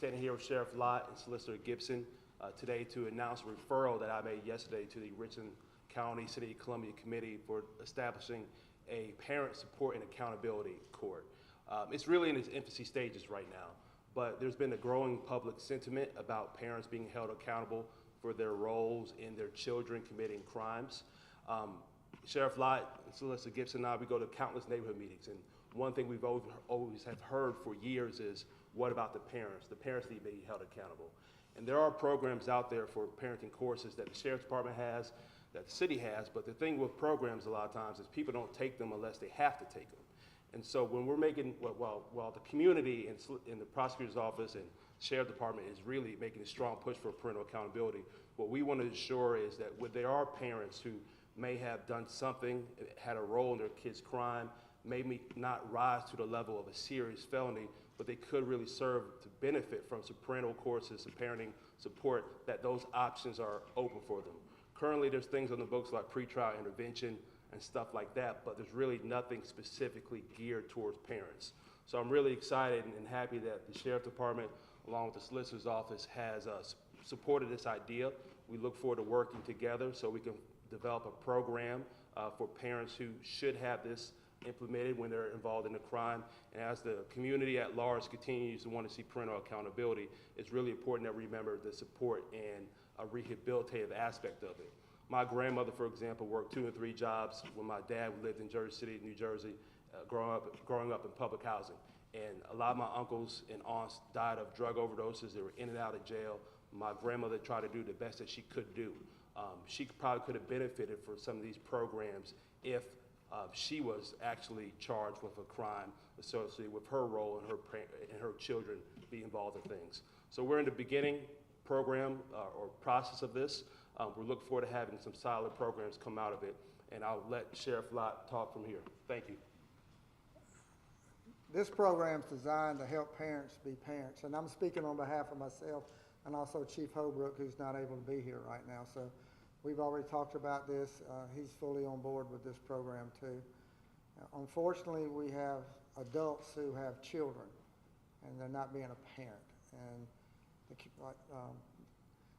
standing here with Sheriff Lott and Solicitor Gipson today to announce a referral that I made yesterday to the Richland County City of Columbia Committee for establishing a Parent Support and Accountability Court. It's really in its infancy stages right now, but there's been a growing public sentiment about parents being held accountable for their roles in their children committing crimes. Sheriff Lott and Solicitor Gipson and I, we go to countless neighborhood meetings, and one thing we've always have heard for years is, what about the parents? The parents need to be held accountable. And there are programs out there for parenting courses that the Sheriff's Department has, that the city has, but the thing with programs a lot of times is people don't take them unless they have to take them. And so when we're making, while the community in the prosecutor's office and Sheriff's Department is really making a strong push for parental accountability, what we want to ensure is that when there are parents who may have done something, had a role in their kid's crime, maybe not rise to the level of a serious felony, but they could really serve to benefit from some parental courses and parenting support, that those options are open for them. Currently, there's things on the books like pretrial intervention and stuff like that, but there's really nothing specifically geared towards parents. So I'm really excited and happy that the Sheriff's Department, along with the Solicitor's Office, has supported this idea. We look forward to working together so we can develop a program for parents who should have this implemented when they're involved in a crime. And as the community at large continues to want to see parental accountability, it's really important that we remember the support and a rehabilitative aspect of it. My grandmother, for example, worked 2 and 3 jobs when my dad lived in Jersey City, New Jersey, growing up in public housing. And a lot of my uncles and aunts died of drug overdoses. They were in and out of jail. My grandmother tried to do the best that she could do. She probably could have benefited from some of these programs if she was actually charged with a crime associated with her role and her children being involved in things. So we're in the beginning program or process of this. We're looking forward to having some solid programs come out of it, and I'll let Sheriff Lott talk from here. Thank you. This program is designed to help parents be parents, and I'm speaking on behalf of myself and also Chief Holbrook, who's not able to be here right now. So we've already talked about this. He's fully on board with this program too. Unfortunately, we have adults who have children, and they're not being a parent. And like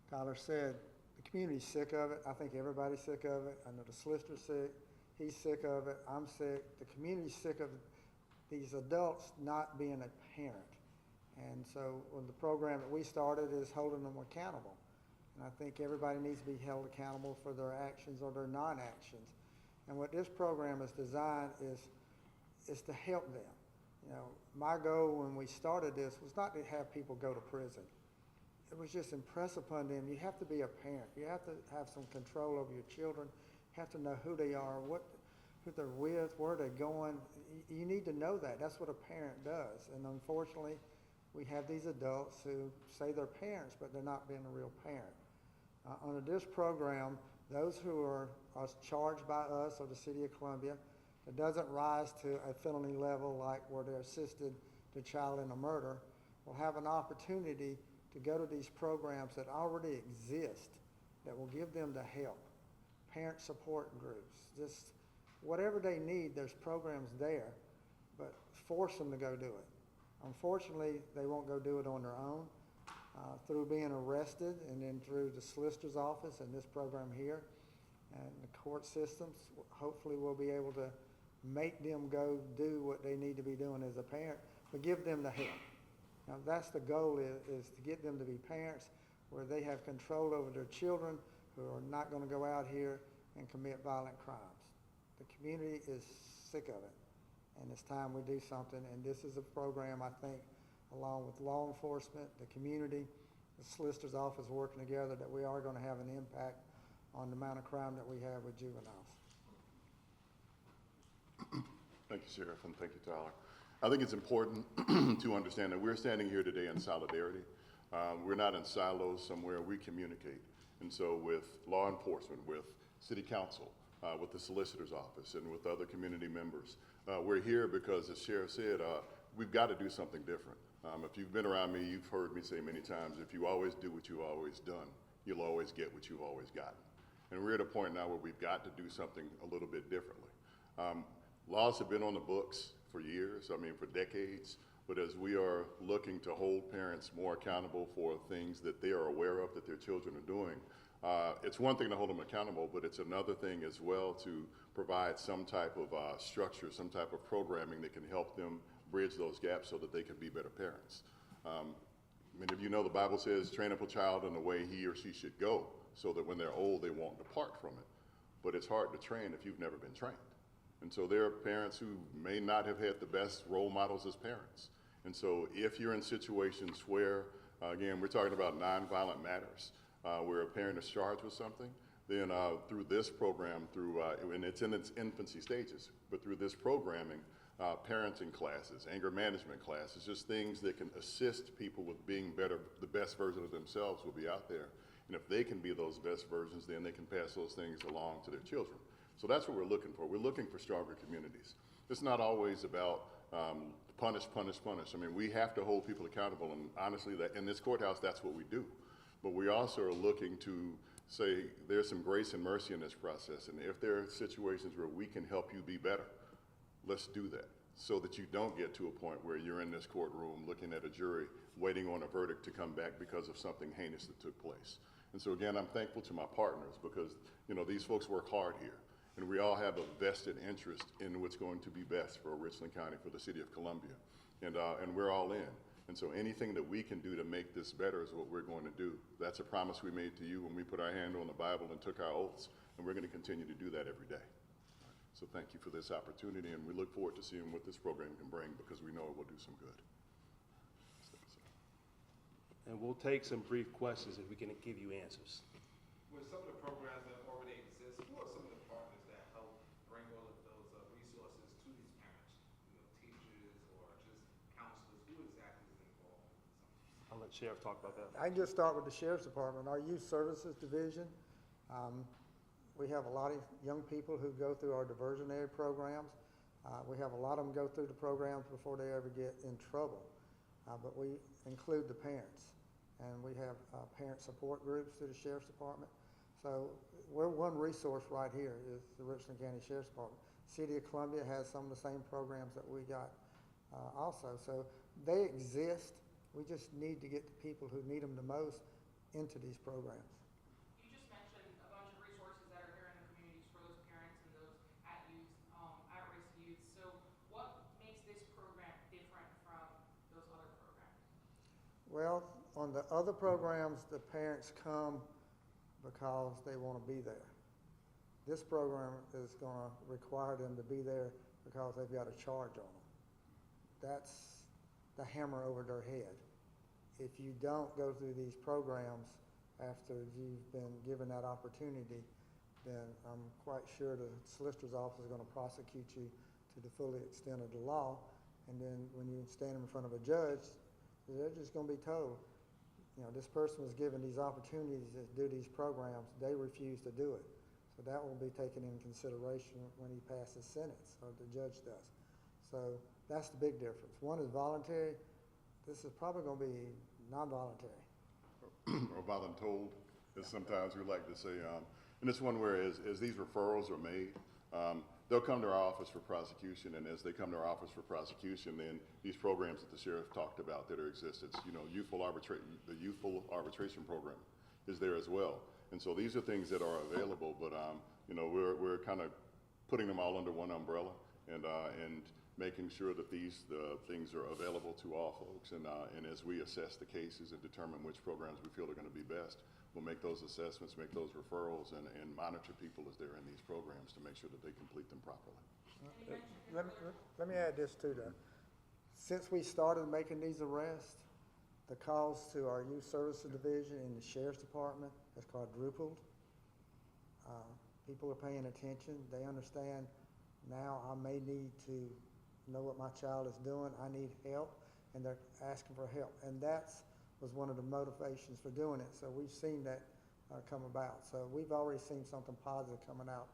Tyler said, the community's sick of it. I think everybody's sick of it. I know the solicitor's sick. He's sick of it. I'm sick. The community's sick of these adults not being a parent. And so the program that we started is holding them accountable. And I think everybody needs to be held accountable for their actions or their non-actions. And what this program is designed is to help them. You know, my goal when we started this was not to have people go to prison. It was just impress upon them, you have to be a parent. You have to have some control over your children. You have to know who they are, who they're with, where they're going. You need to know that. That's what a parent does. And unfortunately, we have these adults who say they're parents, but they're not being a real parent. Under this program, those who are charged by us or the City of Columbia, it doesn't rise to a felony level like where they're assisted to child in a murder, will have an opportunity to go to these programs that already exist that will give them the help. Parent support groups, just whatever they need, there's programs there, but force them to go do it. Unfortunately, they won't go do it on their own. Through being arrested and then through the solicitor's office and this program here and the court systems, hopefully we'll be able to make them go do what they need to be doing as a parent, but give them the help. Now that's the goal, is to get them to be parents where they have control over their children who are not going to go out here and commit violent crimes. The community is sick of it, and it's time we do something, and this is a program, I think, along with law enforcement, the community, the solicitor's office working together, that we are going to have an impact on the amount of crime that we have with juveniles. Thank you, Sheriff, and thank you, Tyler. I think it's important to understand that we're standing here today in solidarity. We're not in silos somewhere, we communicate. And so with law enforcement, with City Council, with the Solicitor's Office, and with other community members, we're here because, as Sheriff said, we've got to do something different. If you've been around me, you've heard me say many times, if you always do what you've always done, you'll always get what you've always gotten. And we're at a point now where we've got to do something a little bit differently. Laws have been on the books for years, for decades. But as we are looking to hold parents more accountable for things that they are aware of that their children are doing, it's one thing to hold them accountable, but it's another thing as well to provide some type of structure, some type of programming that can help them bridge those gaps so that they can be better parents. Many of you know the Bible says, train up a child in the way he or she should go, so that when they're old, they won't depart from it. But it's hard to train if you've never been trained. And so there are parents who may not have had the best role models as parents. And so if you're in situations where, again, we're talking about nonviolent matters, where a parent is charged with something, then through this program, and it's in its infancy stages, but through this programming, parenting classes, anger management classes, just things that can assist people with being better, the best version of themselves will be out there. And if they can be those best versions, then they can pass those things along to their children. So that's what we're looking for. We're looking for stronger communities. It's not always about punish, punish, punish. I mean, we have to hold people accountable, and honestly, that in this courthouse, that's what we do. But we also are looking to say there's some grace and mercy in this process, and if there are situations where we can help you be better, let's do that, so that you don't get to a point where you're in this courtroom looking at a jury, waiting on a verdict to come back because of something heinous that took place. And so again, I'm thankful to my partners because, you know, these folks work hard here. And we all have a vested interest in what's going to be best for Richland County, for the city of Columbia. And we're all in. And so anything that we can do to make this better is what we're going to do. That's a promise we made to you when we put our hand on the Bible and took our oaths. And we're going to continue to do that every day. So thank you for this opportunity, and we look forward to seeing what this program can bring, because we know it will do some good. And we'll take some brief questions if we can give you answers. With some of the programs that already exist, who are some of the partners that help bring all of those resources to these parents? You know, teachers or just counselors? Who exactly is involved in some of these? I'll let Sheriff talk about that. I can just start with the Sheriff's Department. Our Youth Services Division, we have a lot of young people who go through our diversionary programs. We have a lot of them go through the programs before they ever get in trouble. But we include the parents. And we have parent support groups through the Sheriff's Department. So we're one resource right here is the Richland County Sheriff's Department. City of Columbia has some of the same programs that we got also. So they exist. We just need to get the people who need them the most into these programs. You just mentioned a bunch of resources that are here in the communities for those parents and those at-risk youth. So what makes this program different from those other programs? Well, on the other programs, the parents come because they want to be there. This program is going to require them to be there because they've got a charge on them. That's the hammer over their head. If you don't go through these programs after you've been given that opportunity, then I'm quite sure the solicitor's office is going to prosecute you to the full extent of the law. And then when you stand in front of a judge, they're just going to be told, you know, this person was given these opportunities to do these programs. They refuse to do it. So that will be taken in consideration when he passes sentence, or the judge does. So that's the big difference. One is voluntary. This is probably going to be non-voluntary. Or voluntold, as sometimes we like to say. And it's one where as these referrals are made, they'll come to our office for prosecution, and as they come to our office for prosecution, then these programs that the sheriff talked about that are existence, you know, the youthful arbitration program is there as well. And so these are things that are available, but you know, we're kind of putting them all under one umbrella and making sure that these things are available to all folks. And as we assess the cases and determine which programs we feel are going to be best, we'll make those assessments, make those referrals, and monitor people as they're in these programs to make sure that they complete them properly. Let me add this too, though. Since we started making these arrests, the calls to our Youth Services Division in the Sheriff's Department has quadrupled. People are paying attention. They understand now I may need to know what my child is doing. I need help, and they're asking for help. And that's was one of the motivations for doing it. So we've seen that come about. So we've already seen something positive coming out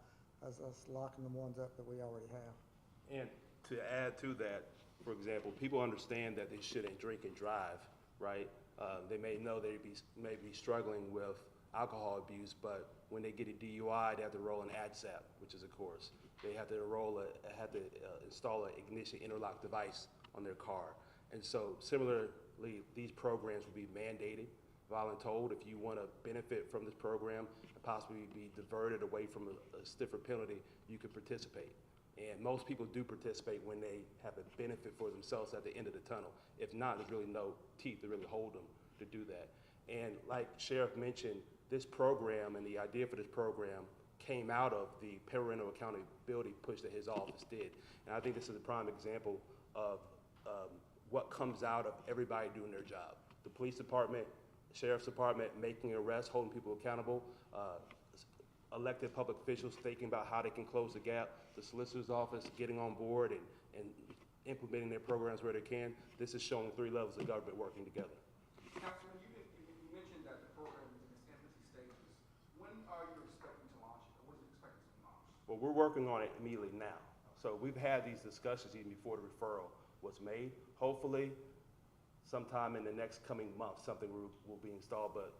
as us locking the ones up that we already have. And to add to that, for example, people understand that they shouldn't drink and drive, right? They may know they may be struggling with alcohol abuse, but when they get a DUI, they have to roll an ADSAP, which is a course. They have to install an ignition interlock device on their car. And so similarly, these programs will be mandated, voluntold. If you want to benefit from this program and possibly be diverted away from a stiffer penalty, you could participate. And most people do participate when they have a benefit for themselves at the end of the tunnel. If not, there's really no teeth to really hold them to do that. And like Sheriff mentioned, this program and the idea for this program came out of the parental accountability push that his office did. And I think this is a prime example of what comes out of everybody doing their job. The police department, sheriff's department making arrests, holding people accountable, elected public officials thinking about how they can close the gap, the solicitor's office getting on board and implementing their programs where they can. This is showing 3 levels of government working together. Councilman, you mentioned that the program is in its infancy stages. When are you expecting to launch it, or when is it expected to be launched? Well, we're working on it immediately now. So we've had these discussions even before the referral was made. Hopefully, sometime in the next coming month, something will be installed, but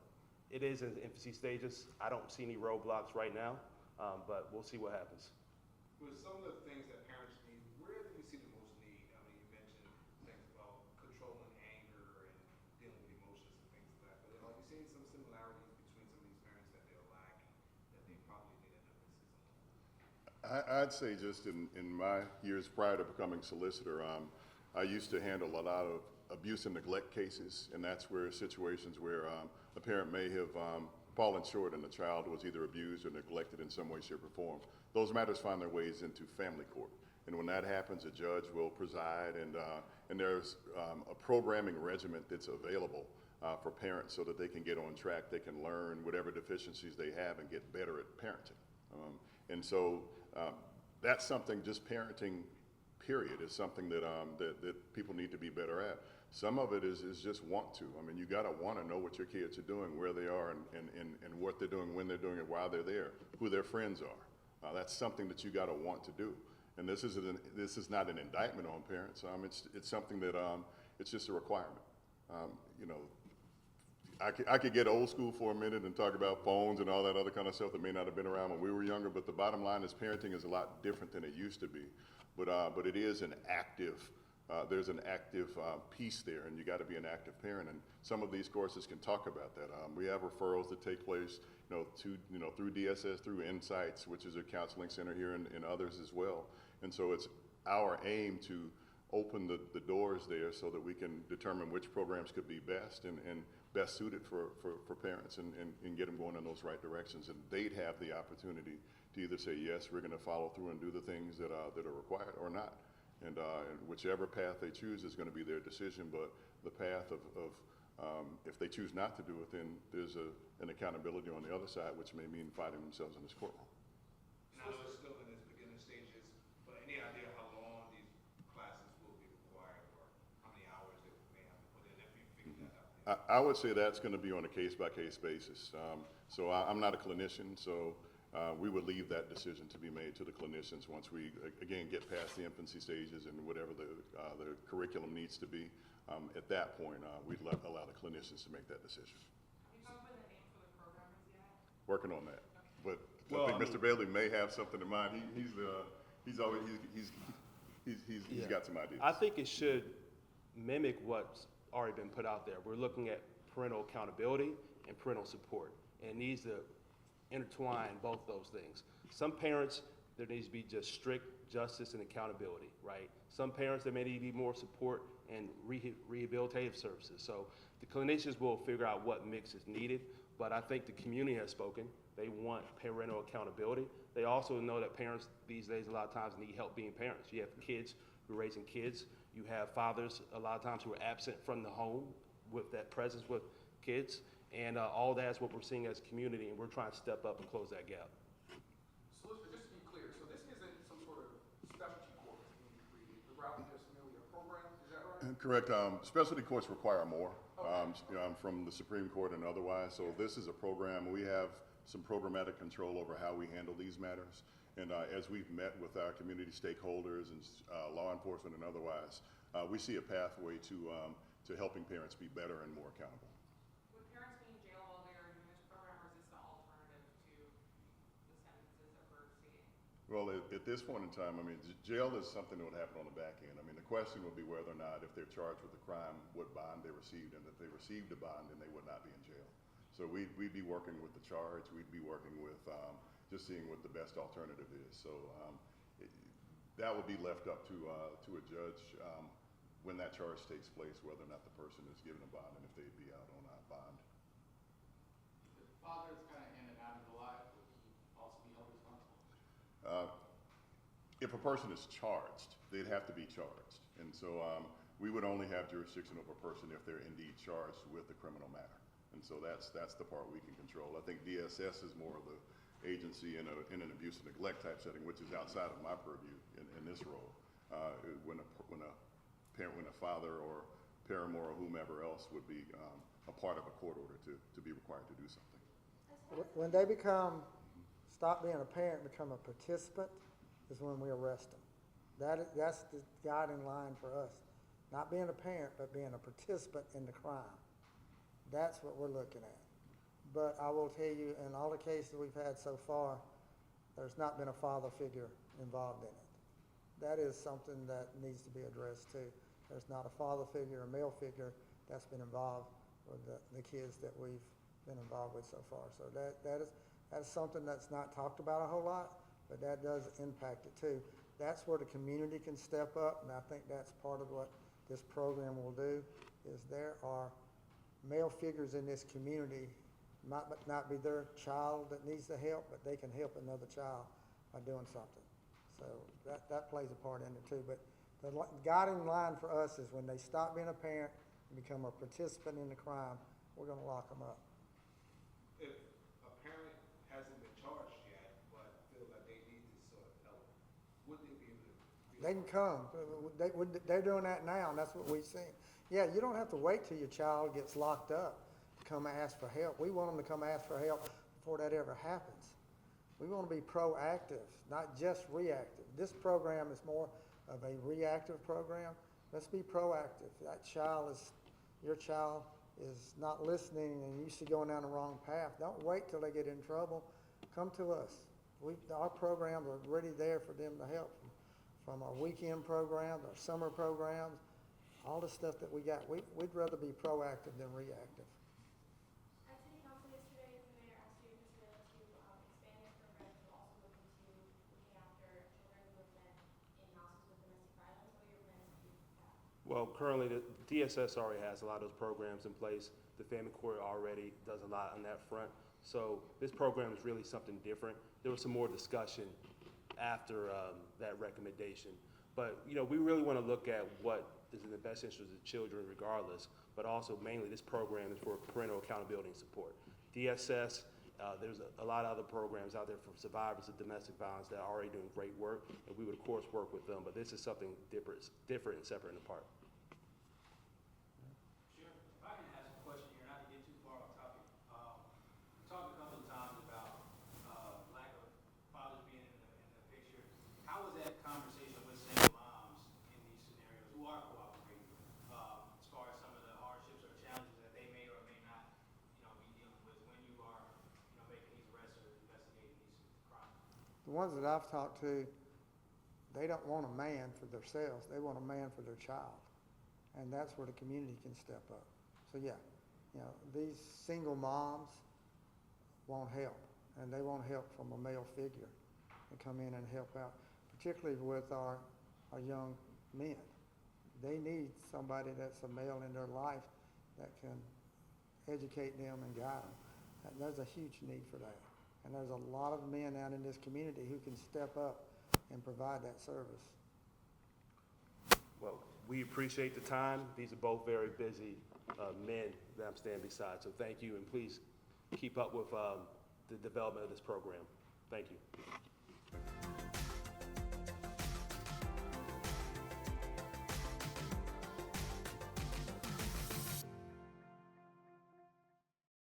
it is in the infancy stages. I don't see any roadblocks right now, but we'll see what happens. With some of the things that parents need, where do you see the most need? I mean, you mentioned things about controlling anger and dealing with emotions and things like that, but are you seeing some similarities between some of these parents that they're lacking, that they probably need an emphasis on? I'd say just in my years prior to becoming solicitor, I used to handle a lot of abuse and neglect cases, and that's where situations where a parent may have fallen short and the child was either abused or neglected in some way, shape, or form. Those matters find their ways into family court. And when that happens, a judge will preside, and there's a programming regimen that's available for parents so that they can get on track, they can learn whatever deficiencies they have and get better at parenting. And so that's something, just parenting, period, is something that, that people need to be better at. Some of it is just want to. I mean, you gotta wanna know what your kids are doing, where they are, and what they're doing, when they're doing it, while they're there, who their friends are. That's something that you gotta want to do. And this is not an indictment on parents. It's something that, it's just a requirement. You know, I could get old school for a minute and talk about phones and all that other kind of stuff that may not have been around when we were younger, but the bottom line is parenting is a lot different than it used to be. But it is an active, there's an active piece there, and you got to be an active parent. And some of these courses can talk about that. We have referrals that take place, through DSS, through Insights, which is a counseling center here, and others as well. And so it's our aim to open the doors there so that we can determine which programs could be best and best suited for parents and get them going in those right directions. And they'd have the opportunity to either say, yes, we're going to follow through and do the things that are required, or not. And whichever path they choose is going to be their decision. But the path of if they choose not to do it, then there's an accountability on the other side, which may mean finding themselves in this courtroom. And I know it's still in its beginning stages, but any idea how long these classes will be required, or how many hours they may have to put in if you figure that out? I would say that's going to be on a case-by-case basis. So I'm not a clinician, so we would leave that decision to be made to the clinicians once we, again, get past the infancy stages and whatever the curriculum needs to be. At that point, we'd allow the clinicians to make that decision. Have you come up with a name for the program as yet? Working on that. But Well, I think Mr. Bailey may have something in mind. He's got some ideas. I think it should mimic what's already been put out there. We're looking at parental accountability and parental support, and it needs to intertwine both those things. Some parents, there needs to be just strict justice and accountability, right? Some parents, there may need more support and rehabilitative services. So the clinicians will figure out what mix is needed, but I think the community has spoken. They want parental accountability. They also know that parents these days a lot of times need help being parents. You have kids who are raising kids. You have fathers a lot of times who are absent from the home with that presence with kids. And all that's what we're seeing as a community, and we're trying to step up and close that gap. Solicitor, just to be clear, so this isn't some sort of specialty court that's being created, but rather just merely a program, is that right? Correct. Specialty courts require more from the Supreme Court and otherwise. So this is a program. We have some programmatic control over how we handle these matters. And as we've met with our community stakeholders and law enforcement and otherwise, we see a pathway to helping parents be better and more accountable. Would parents be in jail while they are doing this program, or is this the alternative to the sentences that we're seeing? Well, at this point in time, I mean, jail is something that would happen on the back end. I mean, the question would be whether or not, if they're charged with a crime, what bond they received, and if they received a bond, then they would not be in jail. So we'd be working with the charge, we'd be working with just seeing what the best alternative is. So that would be left up to a judge when that charge takes place, whether or not the person is given a bond and if they'd be out on a bond. The father's kind of in and out of the life, would he also be held responsible? If a person is charged, they'd have to be charged. And so we would only have jurisdiction over a person if they're indeed charged with a criminal matter. And so that's the part we can control. I think DSS is more of the agency in an abuse and neglect type setting, which is outside of my purview in this role. When a father or paramour or whomever else would be a part of a court order to be required to do something. When they stop being a parent, become a participant, is when we arrest them. That's the guiding line for us. Not being a parent, but being a participant in the crime. That's what we're looking at. But I will tell you, in all the cases we've had so far, there's not been a father figure involved in it. That is something that needs to be addressed too. There's not a father figure, a male figure that's been involved with the kids that we've been involved with so far. So that's something that's not talked about a whole lot, but that does impact it too. That's where the community can step up, and I think that's part of what this program will do, is there are male figures in this community, might not be their child that needs the help, but they can help another child by doing something. So that plays a part in it too. But the guiding line for us is when they stop being a parent and become a participant in the crime, we're gonna lock them up. If a parent hasn't been charged yet, but feel that they need this sort of help, would they be able to? They can come. They're doing that now, and that's what we've seen. Yeah, you don't have to wait till your child gets locked up to come ask for help. We want them to come ask for help before that ever happens. We want to be proactive, not just reactive. This program is more of a reactive program. Let's be proactive. Your child is not listening and used to going down the wrong path. Don't wait till they get in trouble. Come to us. Our programs are already there for them to help. From our weekend programs, our summer programs, all the stuff that we got. We'd rather be proactive than reactive. At City Council yesterday, the mayor asked you to expand this program to also look into looking after children who have been in houses with domestic violence. What are your plans to do that? Well, currently, the DSS already has a lot of those programs in place. The family court already does a lot on that front. So this program is really something different. There was some more discussion after that recommendation. But, we really want to look at what is in the best interest of the children regardless, but also mainly this program is for parental accountability and support. DSS, there's a lot of other programs out there for survivors of domestic violence that are already doing great work, and we would of course work with them, but this is something different and separate and apart. Sure. If I can ask a question here, not to get too far off topic. We talked a couple of times about lack of fathers being in the picture. How was that conversation with single moms in these scenarios who are cooperating, as far as some of the hardships or challenges that they may or may not, be dealing with when you are, making these arrests or investigating these crimes? The ones that I've talked to, they don't want a man for themselves. They want a man for their child. And that's where the community can step up. So yeah, these single moms want help, and they want help from a male figure to come in and help out, particularly with our young men. They need somebody that's a male in their life that can educate them and guide them. And there's a huge need for that. And there's a lot of men out in this community who can step up and provide that service. Well, we appreciate the time. These are both very busy men that I'm standing beside. So thank you, and please keep up with the development of this program. Thank you.